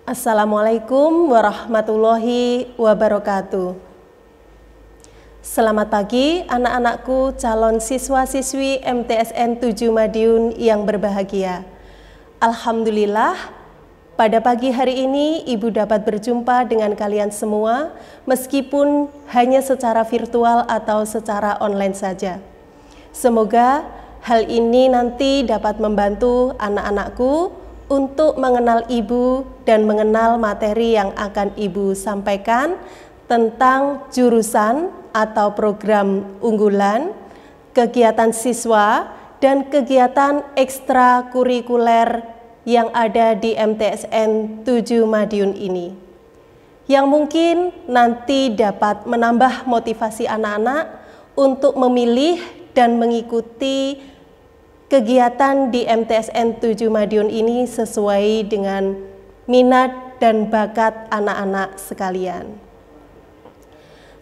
Assalamualaikum warahmatullahi wabarakatuh. Selamat pagi anak-anakku calon siswa-siswi MTSN 7 Madiun yang berbahagia. Alhamdulillah, pada pagi hari ini Ibu dapat berjumpa dengan kalian semua meskipun hanya secara virtual atau secara online saja. Semoga hal ini nanti dapat membantu anak-anakku untuk mengenal Ibu dan mengenal materi yang akan Ibu sampaikan tentang jurusan atau program unggulan, kegiatan siswa, dan kegiatan ekstrakurikuler yang ada di MTSN 7 Madiun ini. Yang mungkin nanti dapat menambah motivasi anak-anak untuk memilih dan mengikuti kegiatan di MTSN 7 Madiun ini sesuai dengan minat dan bakat anak-anak sekalian.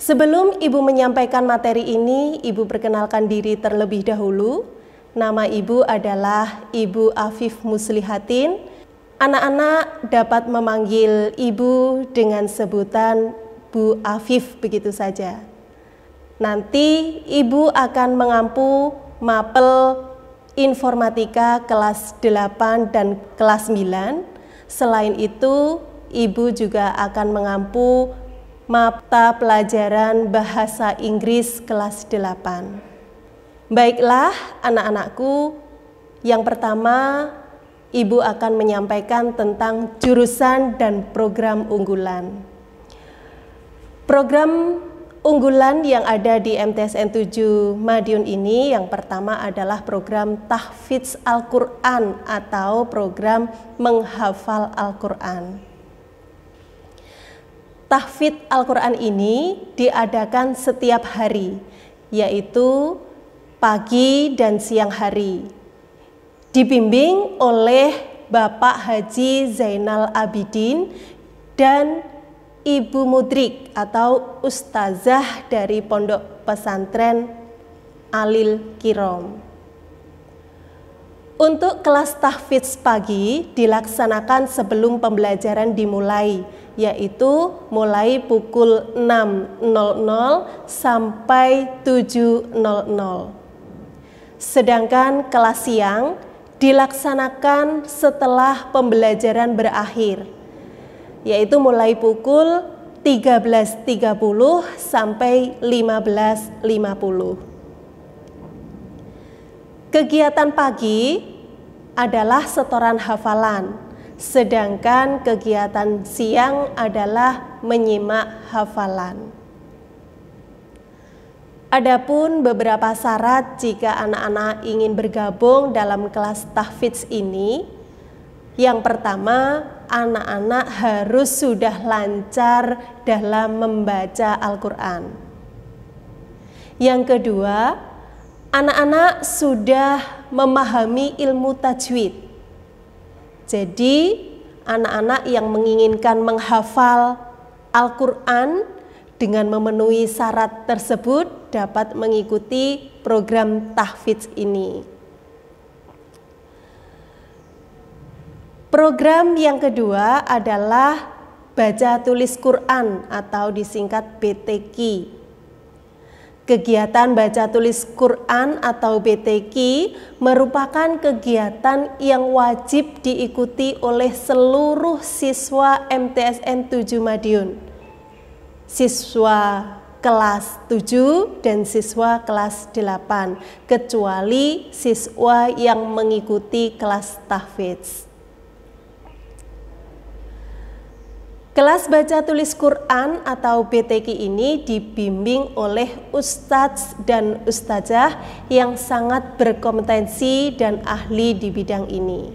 Sebelum Ibu menyampaikan materi ini, Ibu perkenalkan diri terlebih dahulu. Nama Ibu adalah Ibu Afif Muslihatin. Anak-anak dapat memanggil Ibu dengan sebutan Bu Afif begitu saja. Nanti Ibu akan mengampu mapel Informatika kelas 8 dan kelas 9. Selain itu, Ibu juga akan mengampu mata pelajaran Bahasa Inggris kelas 8. Baiklah anak-anakku, yang pertama Ibu akan menyampaikan tentang jurusan dan program unggulan. Program unggulan yang ada di MTSN 7 Madiun ini yang pertama adalah program Tahfidz Al-Quran atau program menghafal Al-Quran. Tahfidz Al-Quran ini diadakan setiap hari, yaitu pagi dan siang hari. Dibimbing oleh Bapak Haji Zainal Abidin dan Ibu Mudrik atau Ustazah dari Pondok Pesantren Alil Kirom. Untuk kelas tahfidz pagi dilaksanakan sebelum pembelajaran dimulai, yaitu mulai pukul 6.00 sampai 7.00. Sedangkan kelas siang dilaksanakan setelah pembelajaran berakhir, yaitu mulai pukul 13.30 sampai 15.50. Kegiatan pagi adalah setoran hafalan, sedangkan kegiatan siang adalah menyimak hafalan. Adapun beberapa syarat jika anak-anak ingin bergabung dalam kelas tahfidz ini. Yang pertama, anak-anak harus sudah lancar dalam membaca Al-Quran. Yang kedua, anak-anak sudah memahami ilmu tajwid. Jadi, anak-anak yang menginginkan menghafal Al-Quran dengan memenuhi syarat tersebut dapat mengikuti program tahfidz ini. Program yang kedua adalah baca tulis Quran atau disingkat BTQ. Kegiatan baca tulis Quran atau BTQ merupakan kegiatan yang wajib diikuti oleh seluruh siswa MTSN 7 Madiun. Siswa kelas 7 dan siswa kelas 8, kecuali siswa yang mengikuti kelas tahfidz. Kelas baca tulis Quran atau BTQ ini dibimbing oleh ustadz dan ustazah yang sangat berkompetensi dan ahli di bidang ini.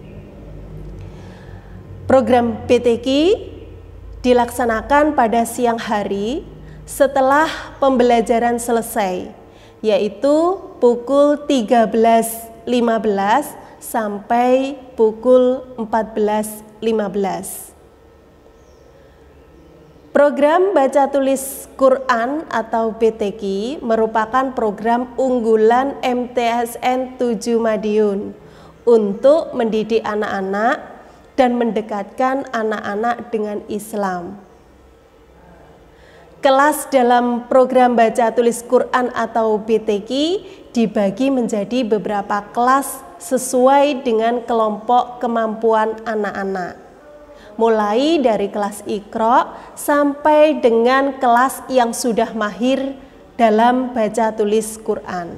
Program BTQ dilaksanakan pada siang hari setelah pembelajaran selesai, yaitu pukul 13.15 sampai pukul 14.15. Program baca tulis Quran atau BTQ merupakan program unggulan MTSN 7 Madiun untuk mendidik anak-anak dan mendekatkan anak-anak dengan Islam. Kelas dalam program baca tulis Quran atau BTQ dibagi menjadi beberapa kelas sesuai dengan kelompok kemampuan anak-anak. Mulai dari kelas Iqra sampai dengan kelas yang sudah mahir dalam baca tulis Quran.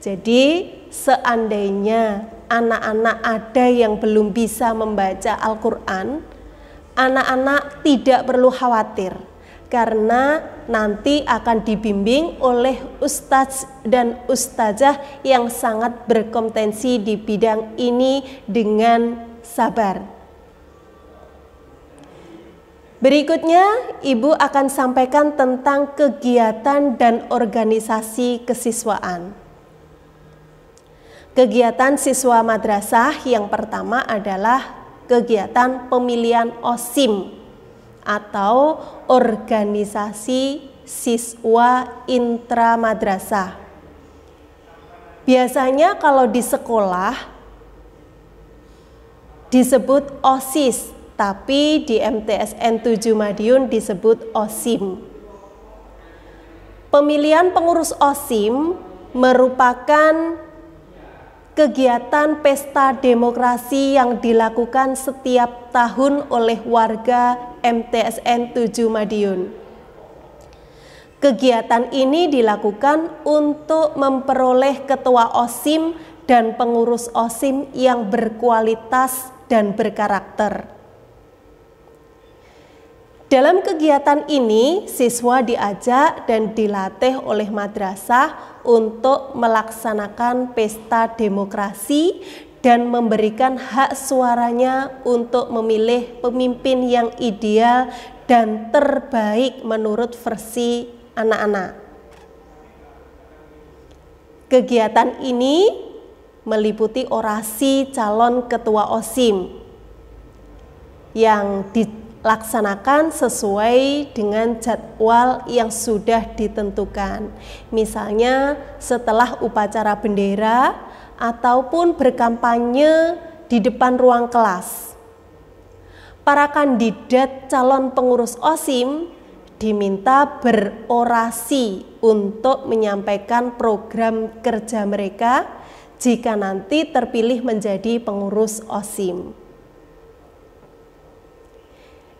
Jadi seandainya anak-anak ada yang belum bisa membaca Al-Quran, anak-anak tidak perlu khawatir karena nanti akan dibimbing oleh ustadz dan ustazah yang sangat berkompetensi di bidang ini dengan sabar. Berikutnya, Ibu akan sampaikan tentang kegiatan dan organisasi kesiswaan. Kegiatan siswa madrasah yang pertama adalah kegiatan pemilihan OSIM atau organisasi siswa intramadrasah. Biasanya kalau di sekolah disebut OSIS, tapi di MTSN 7 Madiun disebut OSIM. Pemilihan pengurus OSIM merupakan kegiatan pesta demokrasi yang dilakukan setiap tahun oleh warga MTSN 7 Madiun. Kegiatan ini dilakukan untuk memperoleh ketua OSIM dan pengurus OSIM yang berkualitas dan berkarakter. Dalam kegiatan ini, siswa diajak dan dilatih oleh madrasah untuk melaksanakan pesta demokrasi dan memberikan hak suaranya untuk memilih pemimpin yang ideal dan terbaik menurut versi anak-anak. Kegiatan ini meliputi orasi calon ketua OSIM yang dilaksanakan sesuai dengan jadwal yang sudah ditentukan. Misalnya setelah upacara bendera ataupun berkampanye di depan ruang kelas. Para kandidat calon pengurus OSIM diminta berorasi untuk menyampaikan program kerja mereka jika nanti terpilih menjadi pengurus OSIM.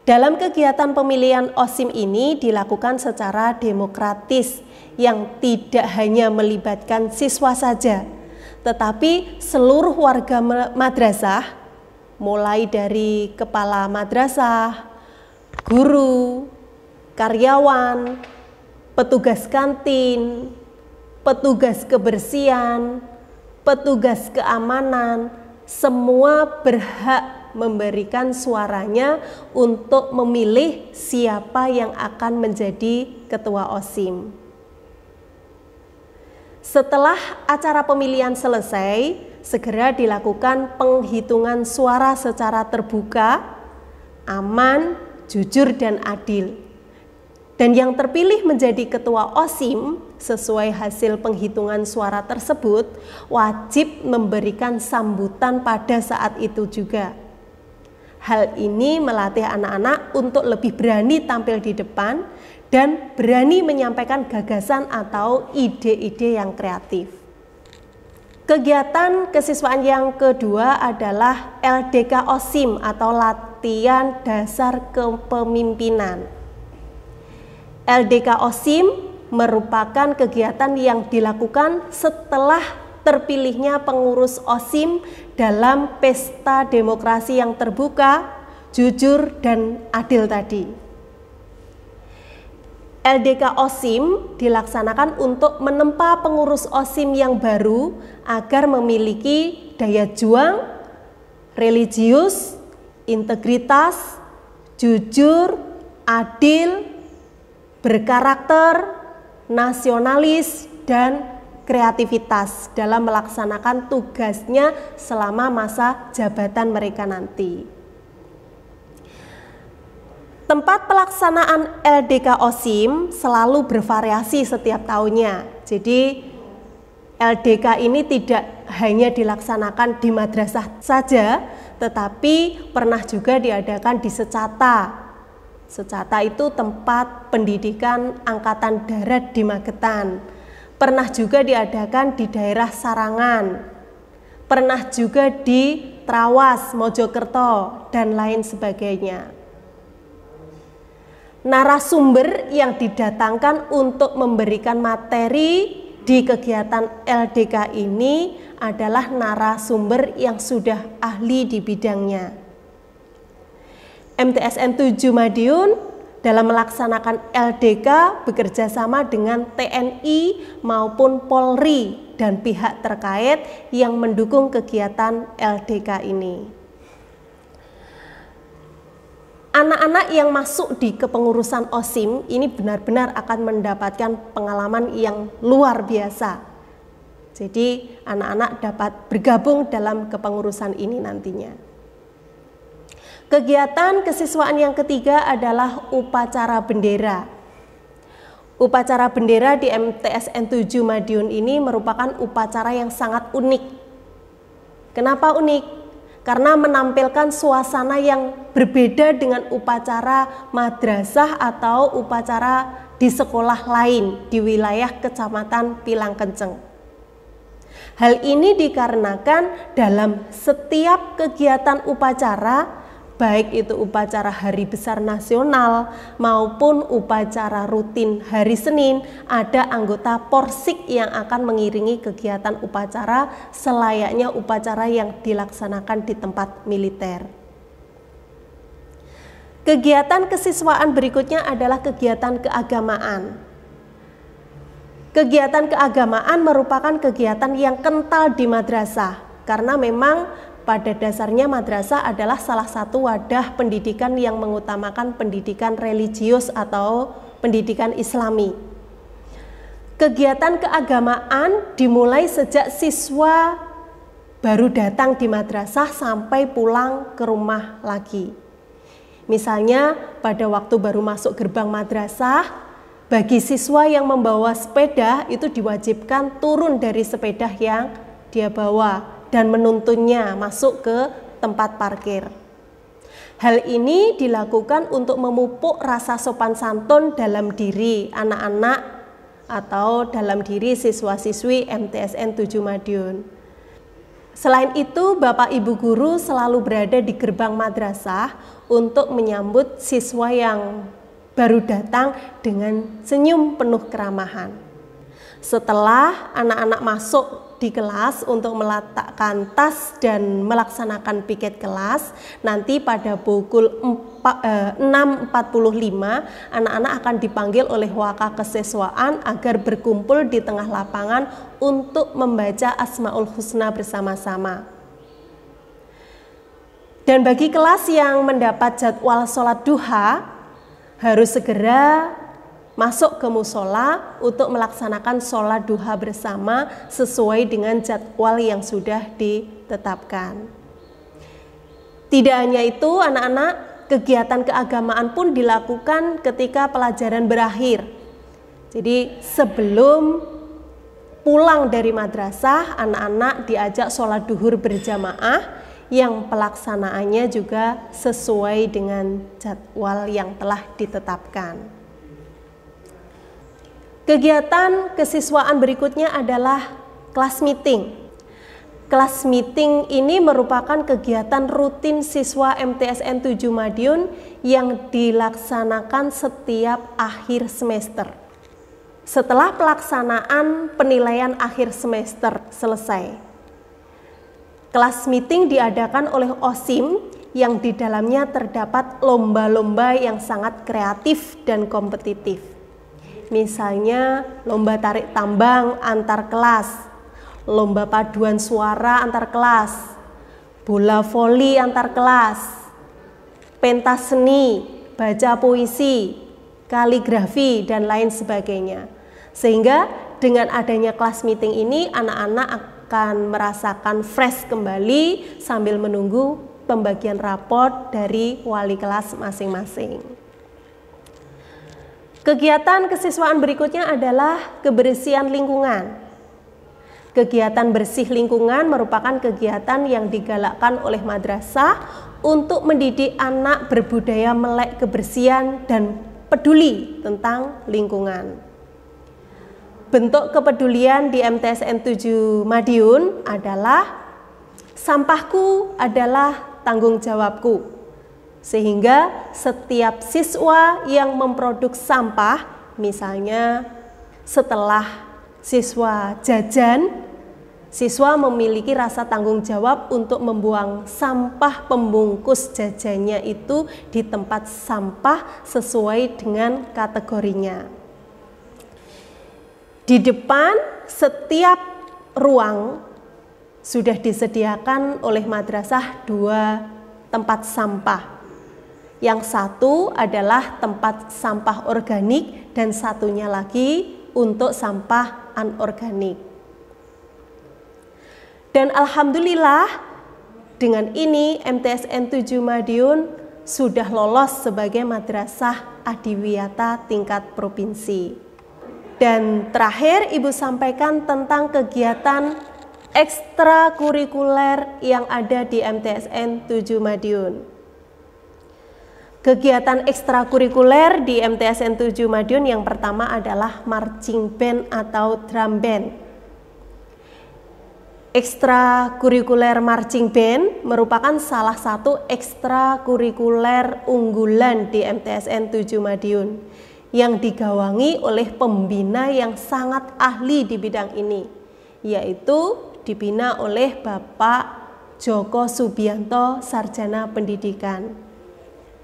Dalam kegiatan pemilihan OSIM ini dilakukan secara demokratis yang tidak hanya melibatkan siswa saja, tetapi seluruh warga madrasah, mulai dari kepala madrasah, guru, karyawan, petugas kantin, petugas kebersihan, petugas keamanan, semua berhak memberikan suaranya untuk memilih siapa yang akan menjadi ketua OSIM. Setelah acara pemilihan selesai, segera dilakukan penghitungan suara secara terbuka, aman, jujur, dan adil. Dan yang terpilih menjadi ketua OSIM sesuai hasil penghitungan suara tersebut wajib memberikan sambutan pada saat itu juga. Hal ini melatih anak-anak untuk lebih berani tampil di depan dan berani menyampaikan gagasan atau ide-ide yang kreatif. Kegiatan kesiswaan yang kedua adalah LDK OSIM atau latihan dasar kepemimpinan. LDK OSIM merupakan kegiatan yang dilakukan setelah terpilihnya pengurus OSIM dalam pesta demokrasi yang terbuka, jujur, dan adil tadi. LDK OSIM dilaksanakan untuk menempa pengurus OSIM yang baru agar memiliki daya juang, religius, integritas, jujur, adil, berkarakter, nasionalis, dan kreativitas dalam melaksanakan tugasnya selama masa jabatan mereka nanti. Tempat pelaksanaan LDK OSIM selalu bervariasi setiap tahunnya. Jadi LDK ini tidak hanya dilaksanakan di madrasah saja, tetapi pernah juga diadakan di Secata. Secata itu tempat pendidikan Angkatan Darat di Magetan. Pernah juga diadakan di daerah Sarangan. Pernah juga di Trawas, Mojokerto, dan lain sebagainya. Narasumber yang didatangkan untuk memberikan materi di kegiatan LDK ini adalah narasumber yang sudah ahli di bidangnya. MTSN 7 Madiun dalam melaksanakan LDK bekerja sama dengan TNI maupun Polri dan pihak terkait yang mendukung kegiatan LDK ini. Anak-anak yang masuk di kepengurusan OSIM ini benar-benar akan mendapatkan pengalaman yang luar biasa. Jadi anak-anak dapat bergabung dalam kepengurusan ini nantinya. Kegiatan kesiswaan yang ketiga adalah upacara bendera. Upacara bendera di MTSN 7 Madiun ini merupakan upacara yang sangat unik. Kenapa unik? Karena menampilkan suasana yang berbeda dengan upacara madrasah atau upacara di sekolah lain di wilayah Kecamatan Pilangkenceng. Hal ini dikarenakan dalam setiap kegiatan upacara, baik itu upacara Hari Besar Nasional maupun upacara rutin hari Senin, ada anggota Porsik yang akan mengiringi kegiatan upacara selayaknya upacara yang dilaksanakan di tempat militer. Kegiatan kesiswaan berikutnya adalah kegiatan keagamaan. Kegiatan keagamaan merupakan kegiatan yang kental di madrasah karena memang pada dasarnya madrasah adalah salah satu wadah pendidikan yang mengutamakan pendidikan religius atau pendidikan Islami. Kegiatan keagamaan dimulai sejak siswa baru datang di madrasah sampai pulang ke rumah lagi. Misalnya pada waktu baru masuk gerbang madrasah, bagi siswa yang membawa sepeda itu diwajibkan turun dari sepeda yang dia bawa dan menuntunnya masuk ke tempat parkir. Hal ini dilakukan untuk memupuk rasa sopan santun dalam diri anak-anak atau dalam diri siswa-siswi MTSN 7 Madiun. Selain itu, Bapak Ibu guru selalu berada di gerbang madrasah untuk menyambut siswa yang baru datang dengan senyum penuh keramahan. Setelah anak-anak masuk di kelas untuk meletakkan tas dan melaksanakan piket kelas, nanti pada pukul 6.45 anak-anak akan dipanggil oleh waka kesiswaan agar berkumpul di tengah lapangan untuk membaca Asmaul Husna bersama-sama. Dan bagi kelas yang mendapat jadwal sholat duha harus segera masuk ke musola untuk melaksanakan sholat duha bersama sesuai dengan jadwal yang sudah ditetapkan. Tidak hanya itu, anak-anak, kegiatan keagamaan pun dilakukan ketika pelajaran berakhir. Jadi sebelum pulang dari madrasah, anak-anak diajak sholat duhur berjamaah yang pelaksanaannya juga sesuai dengan jadwal yang telah ditetapkan. Kegiatan kesiswaan berikutnya adalah kelas meeting. Kelas meeting ini merupakan kegiatan rutin siswa MTSN 7 Madiun yang dilaksanakan setiap akhir semester. Setelah pelaksanaan penilaian akhir semester selesai, kelas meeting diadakan oleh OSIM yang di dalamnya terdapat lomba-lomba yang sangat kreatif dan kompetitif. Misalnya lomba tarik tambang antar kelas, lomba paduan suara antar kelas, bola voli antar kelas, pentas seni, baca puisi, kaligrafi, dan lain sebagainya. Sehingga dengan adanya kelas meeting ini, anak-anak akan merasakan fresh kembali sambil menunggu pembagian raport dari wali kelas masing-masing. Kegiatan kesiswaan berikutnya adalah kebersihan lingkungan. Kegiatan bersih lingkungan merupakan kegiatan yang digalakkan oleh madrasah untuk mendidik anak berbudaya melek kebersihan dan peduli tentang lingkungan. Bentuk kepedulian di MTSN 7 Madiun adalah sampahku adalah tanggung jawabku. Sehingga setiap siswa yang memproduksi sampah, misalnya setelah siswa jajan, siswa memiliki rasa tanggung jawab untuk membuang sampah pembungkus jajannya itu di tempat sampah sesuai dengan kategorinya. Di depan setiap ruang sudah disediakan oleh madrasah 2 tempat sampah. Yang satu adalah tempat sampah organik dan satunya lagi untuk sampah anorganik. Dan alhamdulillah dengan ini MTSN 7 Madiun sudah lolos sebagai madrasah adiwiyata tingkat provinsi. Dan terakhir Ibu sampaikan tentang kegiatan ekstrakurikuler yang ada di MTSN 7 Madiun. Kegiatan ekstrakurikuler di MTSN 7 Madiun yang pertama adalah marching band atau drum band. Ekstrakurikuler marching band merupakan salah satu ekstrakurikuler unggulan di MTSN 7 Madiun yang digawangi oleh pembina yang sangat ahli di bidang ini, yaitu dibina oleh Bapak Joko Subianto, Sarjana Pendidikan.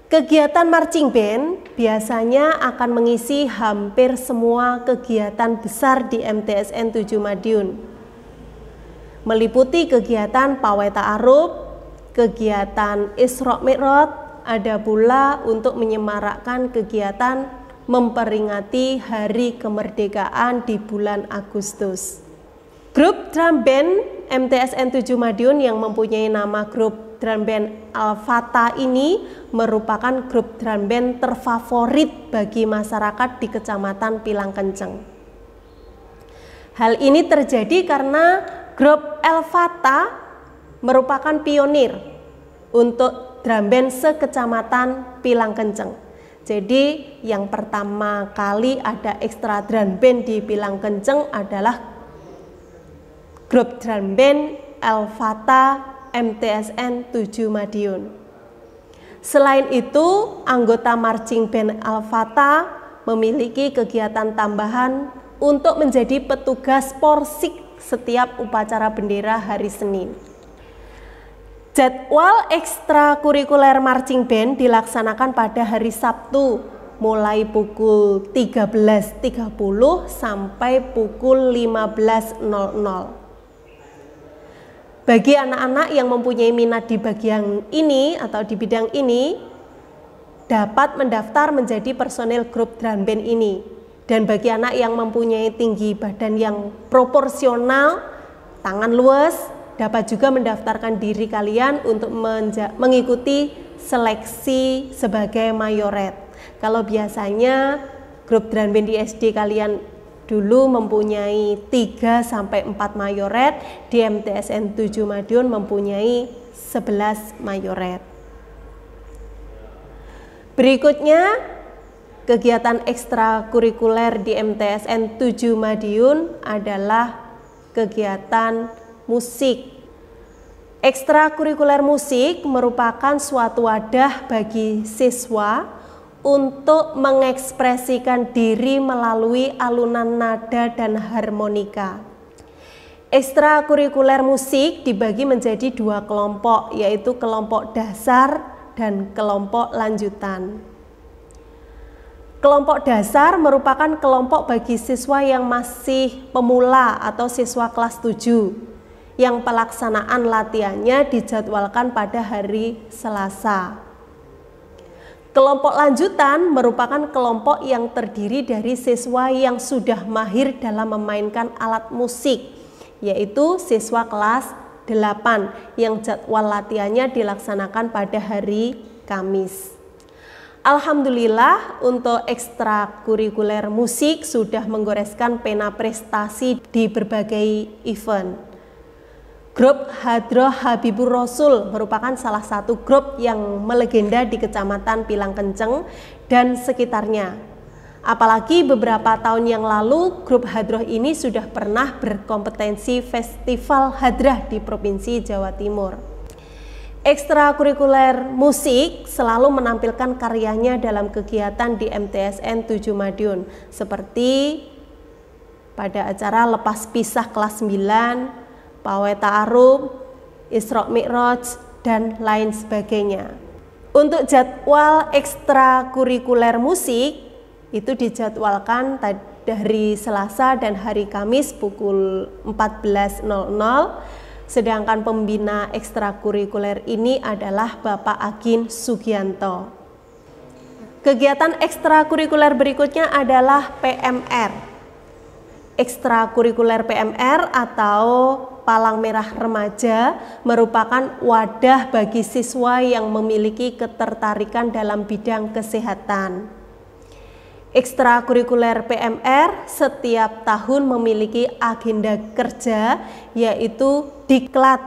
Kegiatan marching band biasanya akan mengisi hampir semua kegiatan besar di MTSN 7 Madiun, meliputi kegiatan pawai ta'aruf, kegiatan Isra Mi'raj, ada pula untuk menyemarakkan kegiatan memperingati Hari Kemerdekaan di bulan Agustus. Grup drum band MTSN 7 Madiun yang mempunyai nama grup drum band Al-Fatah ini merupakan grup drum band terfavorit bagi masyarakat di Kecamatan Pilangkenceng. Hal ini terjadi karena grup Al-Fatah merupakan pionir untuk drum band sekecamatan Pilangkenceng. Jadi yang pertama kali ada ekstra drum band di Pilangkenceng adalah grup drum band Al-Fatah MTSN 7 Madiun. Selain itu, anggota marching band Al-Fatah memiliki kegiatan tambahan untuk menjadi petugas porsik setiap upacara bendera hari Senin. Jadwal ekstrakurikuler marching band dilaksanakan pada hari Sabtu mulai pukul 13.30 sampai pukul 15.00. Bagi anak-anak yang mempunyai minat di bagian ini atau di bidang ini dapat mendaftar menjadi personil grup drum band ini. Dan bagi anak yang mempunyai tinggi badan yang proporsional, tangan luas, dapat juga mendaftarkan diri kalian untuk mengikuti seleksi sebagai mayoret. Kalau biasanya grup drum band di SD kalian dulu mempunyai 3-4 mayoret, di MTSN 7 Madiun mempunyai 11 mayoret. Berikutnya, kegiatan ekstrakurikuler di MTSN 7 Madiun adalah kegiatan musik. Ekstrakurikuler musik merupakan suatu wadah bagi siswa untuk mengekspresikan diri melalui alunan nada dan harmonika. Ekstrakurikuler musik dibagi menjadi 2 kelompok, yaitu kelompok dasar dan kelompok lanjutan. Kelompok dasar merupakan kelompok bagi siswa yang masih pemula atau siswa kelas 7 yang pelaksanaan latihannya dijadwalkan pada hari Selasa. Kelompok lanjutan merupakan kelompok yang terdiri dari siswa yang sudah mahir dalam memainkan alat musik, yaitu siswa kelas 8 yang jadwal latihannya dilaksanakan pada hari Kamis. Alhamdulillah untuk ekstrakurikuler musik sudah menggoreskan pena prestasi di berbagai event. Grup Hadroh Habibur Rasul merupakan salah satu grup yang melegenda di Kecamatan Pilangkenceng dan sekitarnya. Apalagi beberapa tahun yang lalu grup Hadroh ini sudah pernah berkompetensi Festival Hadrah di Provinsi Jawa Timur. Ekstrakurikuler musik selalu menampilkan karyanya dalam kegiatan di MTSN 7 Madiun seperti pada acara lepas pisah kelas 9, pawai ta'aruf, Isra Mi'raj, dan lain sebagainya. Untuk jadwal ekstrakurikuler musik itu dijadwalkan dari Selasa dan hari Kamis pukul 14.00. Sedangkan pembina ekstrakurikuler ini adalah Bapak Agin Sugianto. Kegiatan ekstrakurikuler berikutnya adalah PMR. Ekstrakurikuler PMR atau Palang Merah Remaja merupakan wadah bagi siswa yang memiliki ketertarikan dalam bidang kesehatan. Ekstrakurikuler PMR setiap tahun memiliki agenda kerja, yaitu diklat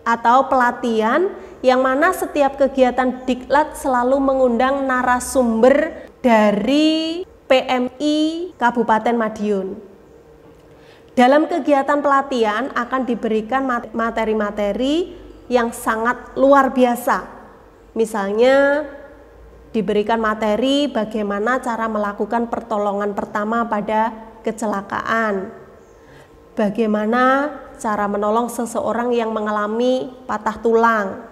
atau pelatihan, yang mana setiap kegiatan diklat selalu mengundang narasumber dari PMI Kabupaten Madiun. Dalam kegiatan pelatihan akan diberikan materi-materi yang sangat luar biasa. Misalnya diberikan materi bagaimana cara melakukan pertolongan pertama pada kecelakaan, bagaimana cara menolong seseorang yang mengalami patah tulang.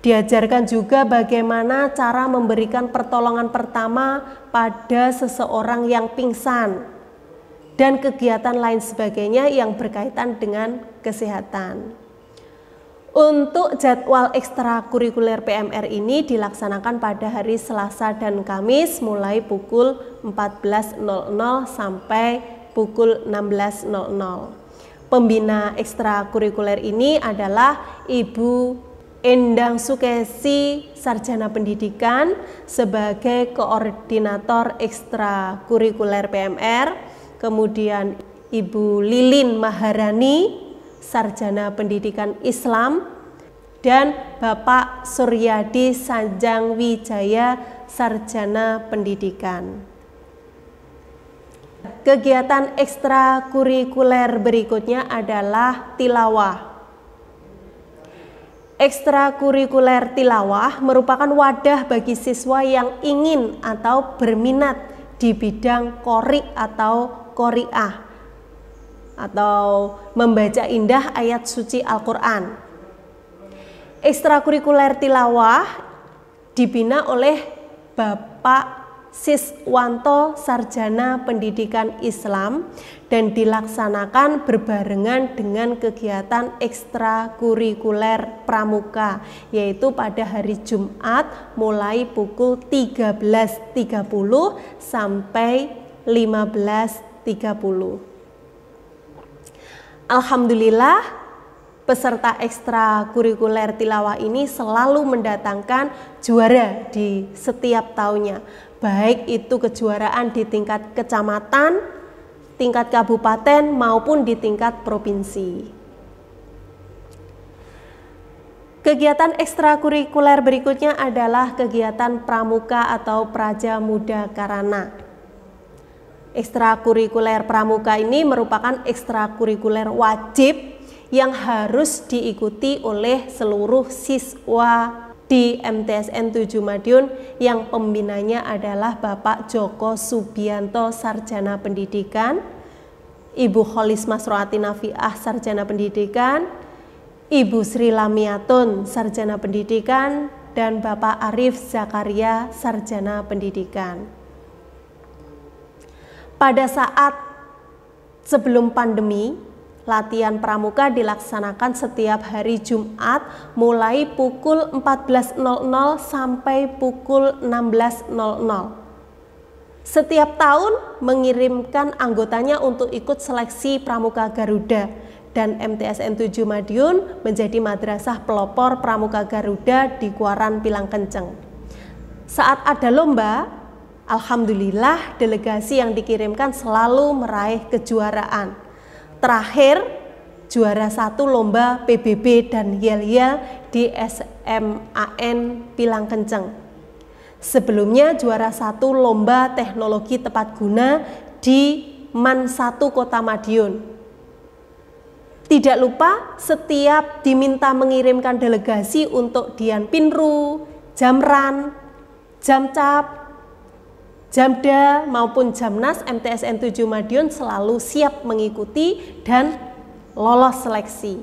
Diajarkan juga bagaimana cara memberikan pertolongan pertama pada seseorang yang pingsan, dan kegiatan lain sebagainya yang berkaitan dengan kesehatan. Untuk jadwal ekstrakurikuler PMR ini dilaksanakan pada hari Selasa dan Kamis mulai pukul 14.00 sampai pukul 16.00. Pembina ekstrakurikuler ini adalah Ibu Endang Sukesi, Sarjana Pendidikan, sebagai koordinator ekstrakurikuler PMR, kemudian Ibu Lilin Maharani, Sarjana Pendidikan Islam, dan Bapak Suryadi Sanjang Wijaya, Sarjana Pendidikan. Kegiatan ekstrakurikuler berikutnya adalah tilawah. Ekstrakurikuler tilawah merupakan wadah bagi siswa yang ingin atau berminat di bidang qori atau qori'ah, atau membaca indah ayat suci Al-Quran. Ekstrakurikuler tilawah dibina oleh Bapak Siswanto, Sarjana Pendidikan Islam, dan dilaksanakan berbarengan dengan kegiatan ekstrakurikuler pramuka, yaitu pada hari Jumat mulai pukul 13.30 sampai 15.30. Alhamdulillah, peserta ekstrakurikuler tilawah ini selalu mendatangkan juara di setiap tahunnya, baik itu kejuaraan di tingkat kecamatan, tingkat kabupaten, maupun di tingkat provinsi. Kegiatan ekstrakurikuler berikutnya adalah kegiatan pramuka atau Praja Muda Karana. Ekstrakurikuler pramuka ini merupakan ekstrakurikuler wajib yang harus diikuti oleh seluruh siswa di MTSN 7 Madiun yang pembinanya adalah Bapak Joko Subianto, Sarjana Pendidikan, Ibu Kholis Masroati Nafiah, Sarjana Pendidikan, Ibu Sri Lamiatun, Sarjana Pendidikan, dan Bapak Arif Zakaria, Sarjana Pendidikan. Pada saat sebelum pandemi, latihan pramuka dilaksanakan setiap hari Jumat mulai pukul 14.00 sampai pukul 16.00. Setiap tahun mengirimkan anggotanya untuk ikut seleksi pramuka Garuda, dan MTSN 7 Madiun menjadi madrasah pelopor pramuka Garuda di Kuaran Pilangkenceng. Saat ada lomba, alhamdulillah delegasi yang dikirimkan selalu meraih kejuaraan. Terakhir, juara 1 lomba PBB dan yel-yel di SMAN Pilang Kenceng. Sebelumnya juara 1 lomba teknologi tepat guna di MAN 1 Kota Madiun. Tidak lupa setiap diminta mengirimkan delegasi untuk Dian Pinru, Jamran, Jamcap, Jamda maupun Jamnas, MTSN 7 Madiun selalu siap mengikuti dan lolos seleksi.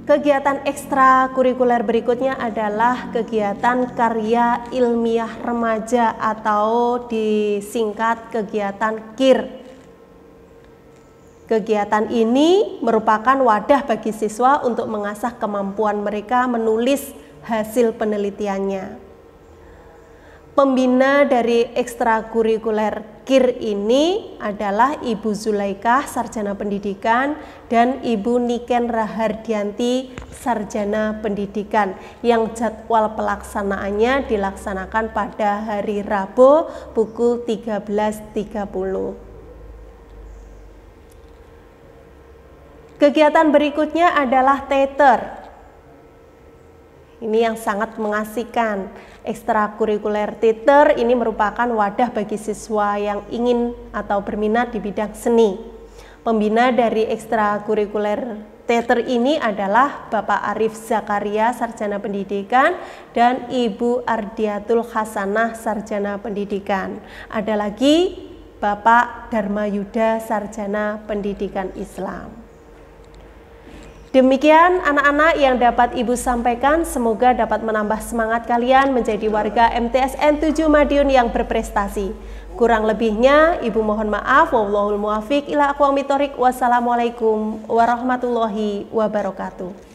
Kegiatan ekstrakurikuler berikutnya adalah kegiatan karya ilmiah remaja atau disingkat kegiatan KIR. Kegiatan ini merupakan wadah bagi siswa untuk mengasah kemampuan mereka menulis hasil penelitiannya. Pembina dari ekstrakurikuler KIR ini adalah Ibu Zulaikah, Sarjana Pendidikan, dan Ibu Niken Rahardianti, Sarjana Pendidikan, yang jadwal pelaksanaannya dilaksanakan pada hari Rabu pukul 13.30. Kegiatan berikutnya adalah teater. Ini yang sangat mengasihkan. Ekstrakurikuler teater ini merupakan wadah bagi siswa yang ingin atau berminat di bidang seni. Pembina dari ekstrakurikuler teater ini adalah Bapak Arif Zakaria, Sarjana Pendidikan, dan Ibu Ardiatul Hasanah, Sarjana Pendidikan. Ada lagi Bapak Dharma Yuda, Sarjana Pendidikan Islam. Demikian anak-anak yang dapat Ibu sampaikan, semoga dapat menambah semangat kalian menjadi warga MTSN 7 Madiun yang berprestasi. Kurang lebihnya Ibu mohon maaf. Wallahul muwaffiq ila aqwamit thoriq. Wassalamualaikum warahmatullahi wabarakatuh.